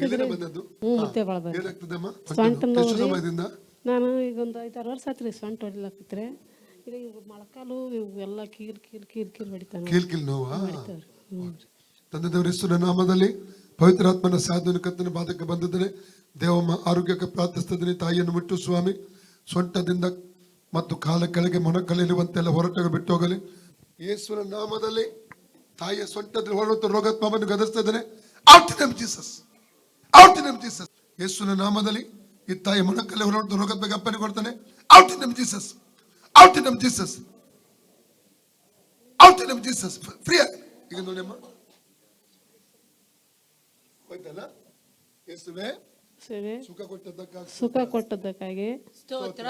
ಇಲ್ಲಿಂದ ಬಂದದ್ದು ಮುತ್ತೆ ಬಾಳ ಬಂದ ಏನಾಗ್ತದಮ್ಮ ಸೊಂಟ ಎಷ್ಟು ನೋವ್ರಿ. ಸಮಯದಿಂದ ನಾನು ಈಗ ಒಂದು 5-6 ವರ್ಷ ಆತ್ರಿ ಸೊಂಟ ಹೊಡಿಲಾಕತ್ರಿ. ಈಗ ಇವ್ ಮೊಳಕಾಲು ಇವೆಲ್ಲ ಕೀಲ್ ಹೊಡಿತಾನ ಕೀಲ್ ನೋವಾ ಹೊಡಿತಾವ್ರಿ. ತಂದೆ ದೇವರ ಯೇಸುವಿನ ನಾಮದಲ್ಲಿ ಪವಿತ್ರಾತ್ಮನ ಸಾಧನ ಕರ್ತನ ಬಾಧಕ್ಕೆ ಬಂದಿದ್ದೇನೆ. ದೇವಮ್ಮ ಆರೋಗ್ಯಕ್ಕೆ ಪ್ರಾರ್ಥಿಸ್ತಿದ್ದೀನಿ. ತಾಯಿಯನ್ನು ಮುಟ್ಟು ಸ್ವಾಮಿ, ಸೊಂಟದಿಂದ ಮತ್ತು ಕಾಲ ಕೆಳಗೆ ಮೊಣಕಲ್ಲಿರುವಂತೆಲ್ಲ ಹೊರಟಾಗ ಬಿಟ್ಟು ಹೋಗಲಿ ಯೇಸುವಿನ ನಾಮದಲ್ಲಿ. ತಾಯಿಯ ಸೊಂಟದಲ್ಲಿ ಹೊರಟ ರೋಗಾತ್ಮವನ್ನು ಗದರಿಸ್ತಾ ಇದ್ದೇನೆ. Out in Jesus, out in Jesus. ಯೇಸುವಿನ ನಾಮದಲ್ಲಿ ಈ ತಾಯಿ ಮೊಣಕಲ್ಲಿ ಹೊರಟ ರೋಗದ ಅಪ್ಪನೆ ಕೊಡ್ತಾನೆ. Out in Jesus, out in Jesus, out in Jesus. Free ಆಗಿ ಈಗ ನೋಡಿ ಅಮ್ಮ, ಹೋಯ್ತಲ್ಲ. ಯೇಸುವೇ ಸುಖ ಕೊಟ್ಟದ್ದಕ್ಕಾಗಿ ಸ್ತೋತ್ರ.